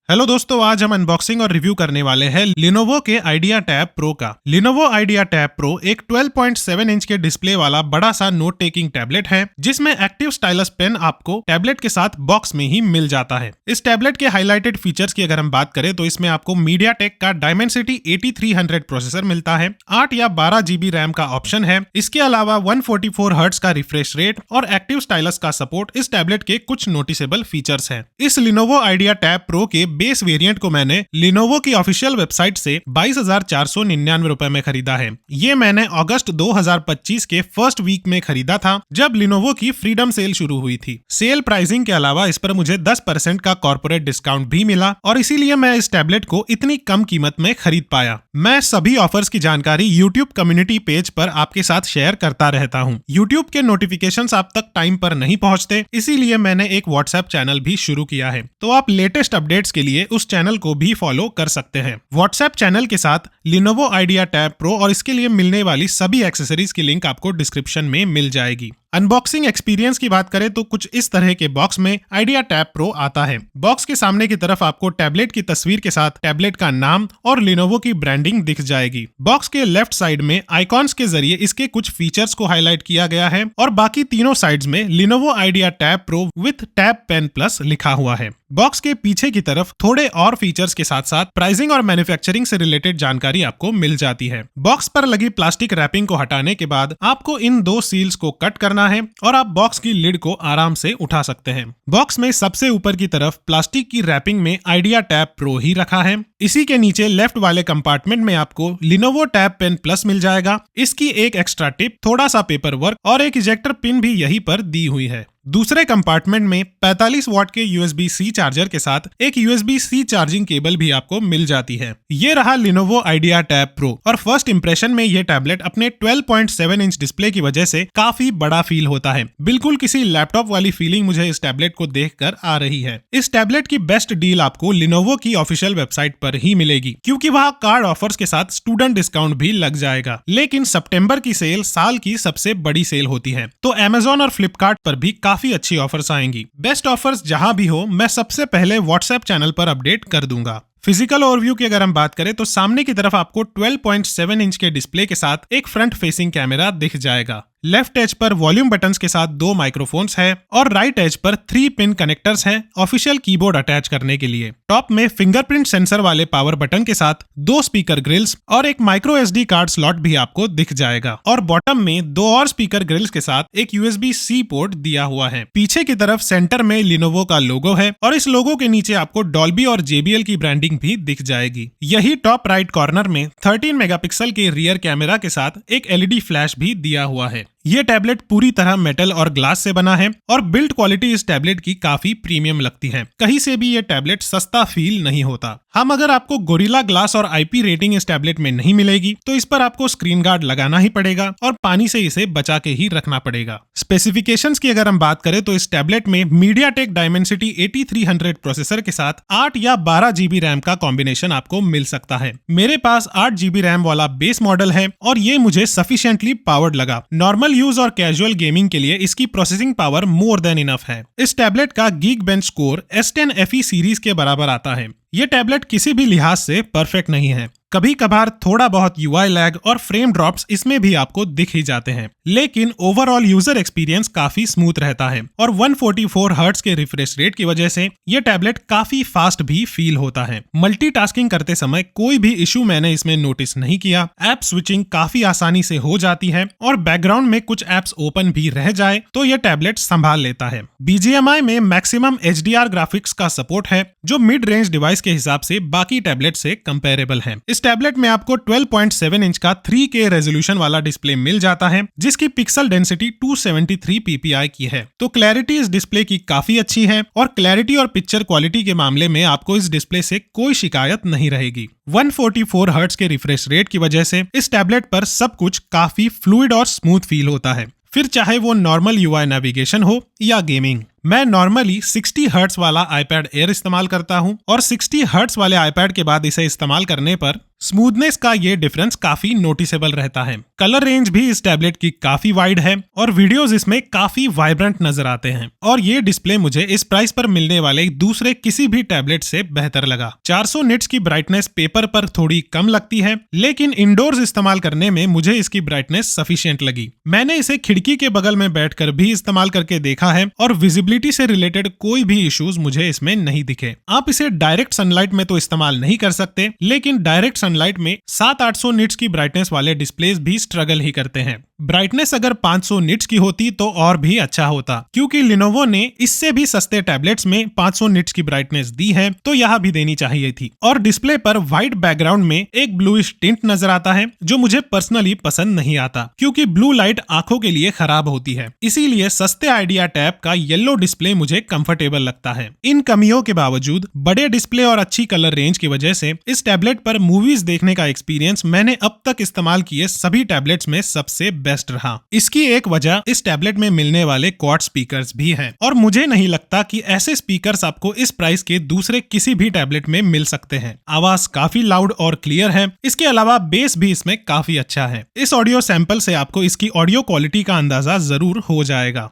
Hello दोस्तों, आज हम अनबॉक्सिंग और रिव्यू करने वाले हैं Lenovo के Idea Tab Pro का। Lenovo Idea Tab Pro एक 12.7 इंच के डिस्प्ले वाला बड़ा सा नोट टेकिंग टैबलेट है, जिसमें एक्टिव स्टाइलस पेन आपको टैबलेट के साथ बॉक्स में ही मिल जाता है। इस टैबलेट के हाईलाइटेड फीचर्स की अगर हम बात करें तो इसमें आपको MediaTek का Dimensity 8300 प्रोसेसर मिलता है, 8 या 12 GB रैम का ऑप्शन है। इसके अलावा 144 हर्ट्ज का रिफ्रेश रेट और एक्टिव स्टाइलस का सपोर्ट इस टैबलेट के कुछ नोटिसेबल फीचर्स हैं। इस Lenovo Idea Tab Pro के बेस वेरिएंट को मैंने Lenovo की ऑफिशियल वेबसाइट से 22,499 रुपए में खरीदा है। ये मैंने अगस्त 2025 के फर्स्ट वीक में खरीदा था, जब Lenovo की फ्रीडम सेल शुरू हुई थी। सेल प्राइसिंग के अलावा इस पर मुझे 10% का कॉर्पोरेट डिस्काउंट भी मिला और इसीलिए मैं इस टैबलेट को इतनी कम कीमत में खरीद पाया। मैं सभी ऑफर्स की जानकारी YouTube कम्युनिटी पेज पर आपके साथ शेयर करता रहता हूँ। YouTube के नोटिफिकेशंस आप तक टाइम पर नहीं पहुँचते, इसीलिए मैंने एक WhatsApp चैनल भी शुरू किया है, तो आप लेटेस्ट अपडेट्स के लिए उस चैनल को भी फॉलो कर सकते हैं। व्हाट्सएप चैनल के साथ Lenovo Idea Tab Pro और इसके लिए मिलने वाली सभी एक्सेसरीज की लिंक आपको डिस्क्रिप्शन में मिल जाएगी। अनबॉक्सिंग एक्सपीरियंस की बात करें तो कुछ इस तरह के बॉक्स में Idea Tab Pro आता है। बॉक्स के सामने की तरफ आपको टैबलेट की तस्वीर के साथ टैबलेट का नाम और Lenovo की ब्रांडिंग दिख जाएगी। बॉक्स के लेफ्ट साइड में आइकॉन्स के जरिए इसके कुछ फीचर्स को हाईलाइट किया गया है और बाकी तीनों साइड्स में Lenovo Idea Tab Pro with Tab Pen Plus लिखा हुआ है। बॉक्स के पीछे की तरफ थोड़े और फीचर्स के साथ साथ प्राइसिंग और मैन्युफैक्चरिंग से रिलेटेड जानकारी आपको मिल जाती है। बॉक्स पर लगी प्लास्टिक रैपिंग को हटाने के बाद आपको इन दो सील्स को कट करना है और आप बॉक्स की लिड को आराम से उठा सकते हैं। बॉक्स में सबसे ऊपर की तरफ प्लास्टिक की रैपिंग में Idea Tab Pro ही रखा है। इसी के नीचे लेफ्ट वाले कंपार्टमेंट में आपको Lenovo Tab Pen Plus मिल जाएगा। इसकी एक एक्स्ट्रा टिप, थोड़ा सा पेपर वर्क और एक इजेक्टर पिन भी यहीं पर दी हुई है। दूसरे कंपार्टमेंट में 45 वॉट के USB-C चार्जर के साथ एक USB-C चार्जिंग केबल भी आपको मिल जाती है। ये रहा Lenovo Idea Tab Pro और फर्स्ट इंप्रेशन में ये टैबलेट अपने 12.7 इंच डिस्प्ले की वजह से काफी बड़ा फील होता है। बिल्कुल किसी लैपटॉप वाली फीलिंग मुझे इस टैबलेट को देखकर आ रही है। इस टैबलेट की बेस्ट डील आपको Lenovo की ऑफिशियल वेबसाइट पर ही मिलेगी, क्योंकि वहाँ कार्ड ऑफर्स के साथ स्टूडेंट डिस्काउंट भी लग जाएगा। लेकिन सितंबर की सेल साल की सबसे बड़ी सेल होती है, तो Amazon और Flipkart पर भी काफी अच्छी ऑफर्स आएंगी। बेस्ट ऑफर्स जहां भी हो, मैं सबसे पहले व्हाट्सएप चैनल पर अपडेट कर दूंगा। फिजिकल ओवरव्यू की अगर हम बात करें तो सामने की तरफ आपको 12.7 इंच के डिस्प्ले के साथ एक फ्रंट फेसिंग कैमरा दिख जाएगा। लेफ्ट एज पर वॉल्यूम बटन्स के साथ 2 माइक्रोफोन्स है और राइट एज पर 3 पिन कनेक्टर्स हैं ऑफिशियल कीबोर्ड अटैच करने के लिए। टॉप में फिंगरप्रिंट सेंसर वाले पावर बटन के साथ 2 स्पीकर ग्रिल्स और एक माइक्रो SD कार्ड स्लॉट भी आपको दिख जाएगा और बॉटम में 2 और स्पीकर ग्रिल्स के साथ एक USB-C पोर्ट दिया हुआ है। पीछे की तरफ सेंटर में Lenovo का लोगो है और इस लोगो के नीचे आपको डॉल्बी और JBL की ब्रांडिंग भी दिख जाएगी। यही टॉप राइट कॉर्नर में 13 मेगापिक्सल के रियर कैमरा के साथ एक LED फ्लैश भी दिया हुआ है। ये टैबलेट पूरी तरह मेटल और ग्लास से बना है और बिल्ड क्वालिटी इस टैबलेट की काफी प्रीमियम लगती है। कहीं से भी ये टैबलेट सस्ता फील नहीं होता। हम अगर आपको गोरिल्ला ग्लास और IP रेटिंग इस टैबलेट में नहीं मिलेगी तो इस पर आपको स्क्रीन गार्ड लगाना ही पड़ेगा और पानी से इसे बचा के ही रखना पड़ेगा। स्पेसिफिकेशंस की अगर हम बात करें तो इस टैबलेट में MediaTek Dimensity 8300 प्रोसेसर के साथ 8 या 12 GB रैम का कॉम्बिनेशन आपको मिल सकता है। मेरे पास 8 GB रैम वाला बेस मॉडल है और ये मुझे सफिशिएंटली पावर्ड लगा। नॉर्मल यूज और कैजुअल गेमिंग के लिए इसकी processing power more than enough है। इस टैबलेट का Geekbench score S10 FE series के बराबर आता है। ये टैबलेट किसी भी लिहाज से परफेक्ट नहीं है। कभी कभार थोड़ा बहुत UI लैग और फ्रेम ड्रॉप्स इसमें भी आपको दिख ही जाते हैं, लेकिन ओवरऑल यूजर एक्सपीरियंस काफी स्मूथ रहता है और 144 हर्ट्ज के रिफ्रेश रेट की वजह से ये टैबलेट काफी फास्ट भी फील होता है। मल्टीटास्किंग करते समय कोई भी इशू मैंने इसमें नोटिस नहीं किया। ऐप स्विचिंग काफी आसानी से हो जाती है और बैकग्राउंड में कुछ एप्स ओपन भी रह जाए तो यह टैबलेट संभाल लेता है। BGMI में मैक्सिमम HDR ग्राफिक्स का सपोर्ट है, जो मिड रेंज डिवाइस के हिसाब से बाकी टैबलेट से कंपेरेबल है। इस टैबलेट में आपको 12.7 इंच का 3K रेजोल्यूशन वाला डिस्प्ले मिल जाता है, जिसकी पिक्सल डेंसिटी 273 ppi की है। तो क्लैरिटी इस डिस्प्ले की काफी अच्छी है और क्लैरिटी और पिक्चर क्वालिटी के मामले में आपको इस डिस्प्ले से कोई शिकायत नहीं रहेगी। 144 हर्ट्ज के रिफ्रेश रेट की वजह से इस टैबलेट पर सब कुछ काफी फ्लूइड और स्मूथ फील होता है, फिर चाहे वो नॉर्मल UI नेविगेशन हो या गेमिंग। मैं नॉर्मली 60 हर्ट्ज वाला iPad Air इस्तेमाल करता हूं और 60 हर्ट्ज वाले iPad के बाद इसे इस्तेमाल करने पर स्मूथनेस का ये डिफरेंस काफी नोटिसेबल रहता है। कलर रेंज भी इस टैबलेट की काफी वाइड है और वीडियोस इसमें काफी वाइब्रेंट नजर आते हैं और ये डिस्प्ले मुझे इस प्राइस पर मिलने वाले दूसरे किसी भी टैबलेट से बेहतर लगा। 400 निट्स की ब्राइटनेस पेपर पर थोड़ी कम लगती है, लेकिन इंडोर्स इस्तेमाल करने में मुझे इसकी ब्राइटनेस सफिशिएंट लगी। मैंने इसे खिड़की के बगल में बैठकर भी इस्तेमाल करके देखा है और विजिबिलिटी से रिलेटेड कोई भी इश्यूज मुझे इसमें नहीं दिखे। आप इसे डायरेक्ट सनलाइट में तो इस्तेमाल नहीं कर सकते, लेकिन डायरेक्ट सनलाइट में 700-800 निट्स की ब्राइटनेस वाले डिस्प्लेस भी स्ट्रगल ही करते हैं। ब्राइटनेस अगर 500 निट्स की होती तो और भी अच्छा होता, क्योंकि लिनोवो ने इससे भी सस्ते टैबलेट्स में 500 निट्स की ब्राइटनेस दी है, तो यहाँ भी देनी चाहिए थी। और डिस्प्ले पर व्हाइट बैकग्राउंड में एक ब्लूइश टिंट नजर आता है, जो मुझे पर्सनली पसंद नहीं आता, क्योंकि ब्लू लाइट आंखों के लिए खराब होती है। इसीलिए सस्ते आइडिया टैब का येलो डिस्प्ले मुझे कंफर्टेबल लगता है। इन कमियों के बावजूद बड़े डिस्प्ले और अच्छी कलर रेंज की वजह से इस टैबलेट पर मूवीज देखने का एक्सपीरियंस मैंने अब तक इस्तेमाल किए सभी टैबलेट्स में सबसे बेस्ट रहा। इसकी एक वजह इस टैबलेट में मिलने वाले क्वाड स्पीकर्स भी हैं और मुझे नहीं लगता कि ऐसे स्पीकर्स आपको इस प्राइस के दूसरे किसी भी टैबलेट में मिल सकते हैं। आवाज काफी लाउड और क्लियर है। इसके अलावा बेस भी इसमें काफी अच्छा है। इस ऑडियो सैंपल से आपको इसकी ऑडियो क्वालिटी का अंदाजा जरूर हो जाएगा।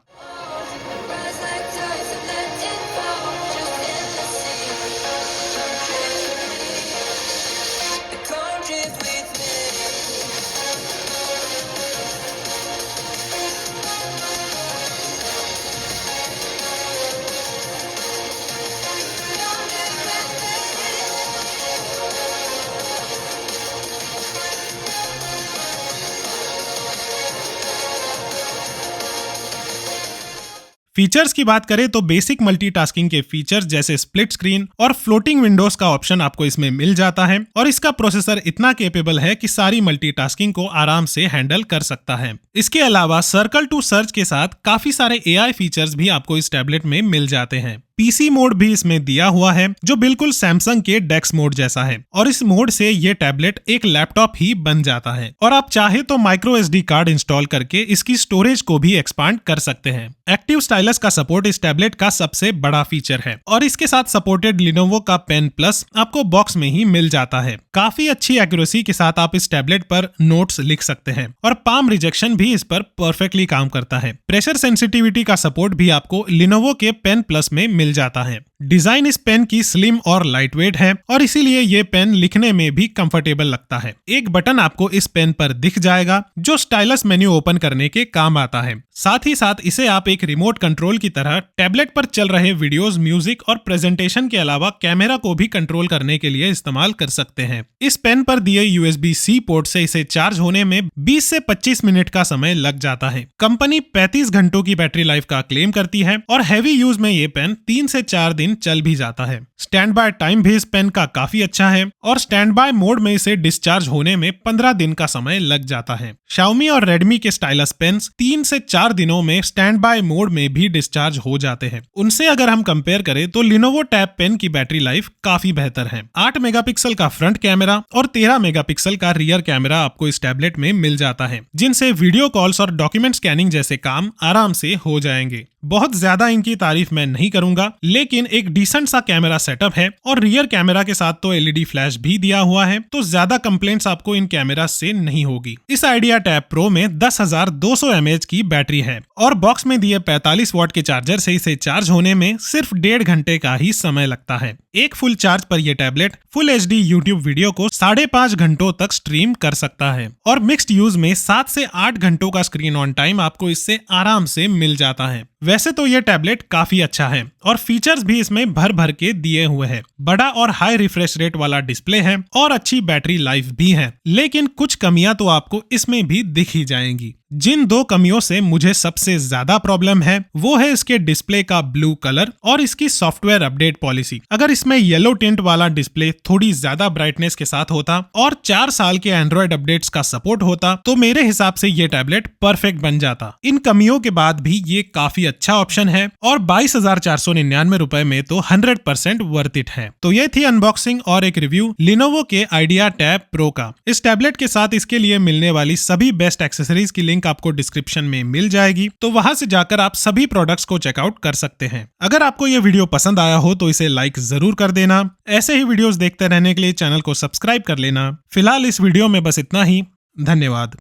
फीचर्स की बात करें तो बेसिक मल्टीटास्किंग के फीचर्स जैसे स्प्लिट स्क्रीन और फ्लोटिंग विंडोज का ऑप्शन आपको इसमें मिल जाता है और इसका प्रोसेसर इतना केपेबल है कि सारी मल्टीटास्किंग को आराम से हैंडल कर सकता है। इसके अलावा सर्कल टू सर्च के साथ काफी सारे AI फीचर्स भी आपको इस टैबलेट में मिल जाते हैं। PC मोड भी इसमें दिया हुआ है, जो बिल्कुल सैमसंग के डेक्स मोड जैसा है और इस मोड से ये टैबलेट एक लैपटॉप ही बन जाता है और आप चाहे तो माइक्रो SD कार्ड इंस्टॉल करके इसकी स्टोरेज को भी एक्सपांड कर सकते हैं। एक्टिव स्टाइलस का सपोर्ट इस टैबलेट का सबसे बड़ा फीचर है और इसके साथ सपोर्टेड लिनोवो का पेन प्लस आपको बॉक्स में ही मिल जाता है। काफी अच्छी एक्यूरेसी के साथ आप इस टैबलेट पर नोट्स लिख सकते हैं और पाम रिजेक्शन भी इस पर परफेक्टली काम करता है। प्रेशर सेंसिटिविटी का सपोर्ट भी आपको लिनोवो के पेन प्लस में मिल जाता है। डिजाइन इस पेन की स्लिम और लाइटवेट है और इसीलिए ये पेन लिखने में भी कंफर्टेबल लगता है। एक बटन आपको इस पेन पर दिख जाएगा जो स्टाइलस मेन्यू ओपन करने के काम आता है। साथ ही साथ इसे आप एक रिमोट कंट्रोल की तरह टैबलेट पर चल रहे वीडियोस, म्यूजिक और प्रेजेंटेशन के अलावा कैमरा को भी कंट्रोल करने के लिए इस्तेमाल कर सकते हैं। इस पेन पर दिए USB-C पोर्ट से इसे चार्ज होने में 20 से 25 मिनट का समय लग जाता है। कंपनी 35 घंटों की बैटरी लाइफ का क्लेम करती है और हैवी यूज में ये पेन 3 से 4 दिन चल भी जाता है। स्टैंड बाय टाइम भी इस पेन का काफी अच्छा है और स्टैंड बाय मोड में इसे डिस्चार्ज होने में 15 दिन का समय लग जाता है। Xiaomi और Redmi के स्टाइलस पेन्स 3 से 4 दिनों में स्टैंड बाय मोड में भी डिस्चार्ज हो जाते हैं। उनसे अगर हम कंपेयर करें तो Lenovo Tab पेन की बैटरी लाइफ काफी बेहतर है। 8 मेगापिक्सल का फ्रंट कैमरा और 13 मेगापिक्सल का रियर कैमरा आपको इस टैबलेट में मिल जाता है, जिनसे वीडियो कॉल्स और डॉक्यूमेंट स्कैनिंग जैसे काम आराम से हो जाएंगे। बहुत ज्यादा इनकी तारीफ मैं नहीं करूंगा, लेकिन एक डिसेंट सा कैमरा सेटअप है और रियर कैमरा के साथ तो LED फ्लैश भी दिया हुआ है, तो ज्यादा कंप्लेंट्स आपको इन कैमरा से नहीं होगी। इस आइडिया टैब प्रो में 10,200 mAh की बैटरी है और बॉक्स में दिए 45 वॉट के चार्जर से इसे चार्ज होने में सिर्फ 1.5 घंटे का ही समय लगता है। एक फुल चार्ज पर यह tablet full HD YouTube video को 5.5 घंटों तक स्ट्रीम कर सकता है और मिक्स्ड यूज में 7 से 8 घंटों का स्क्रीन ऑन टाइम आपको इससे आराम से मिल जाता है। वैसे तो ये टैबलेट काफी अच्छा है और फीचर्स भी इसमें भर भर के दिए हुए हैं। बड़ा और हाई रिफ्रेश रेट वाला डिस्प्ले है और अच्छी बैटरी लाइफ भी है, लेकिन कुछ कमियां तो आपको इसमें भी दिख ही जाएंगी। जिन 2 कमियों से मुझे सबसे ज्यादा प्रॉब्लम है वो है इसके डिस्प्ले का ब्लू कलर और इसकी सॉफ्टवेयर अपडेट पॉलिसी। अगर इसमें येलो टिंट वाला डिस्प्ले थोड़ी ज्यादा ब्राइटनेस के साथ होता और 4 साल के एंड्रॉइड अपडेट्स का सपोर्ट होता तो मेरे हिसाब से ये टैबलेट परफेक्ट बन जाता। इन कमियों के बाद भी ये काफी अच्छा ऑप्शन है और 22,499 रुपए में तो 100% वर्थ इट है। तो ये थी अनबॉक्सिंग और एक रिव्यू Lenovo के आइडिया टैब प्रो का। इस टैबलेट के साथ इसके लिए मिलने वाली सभी बेस्ट एक्सेसरीज की लिंक लिंक आपको डिस्क्रिप्शन में मिल जाएगी, तो वहां से जाकर आप सभी प्रोडक्ट्स को चेकआउट कर सकते हैं। अगर आपको ये वीडियो पसंद आया हो तो इसे लाइक जरूर कर देना। ऐसे ही वीडियोस देखते रहने के लिए चैनल को सब्सक्राइब कर लेना। फिलहाल इस वीडियो में बस इतना ही। धन्यवाद।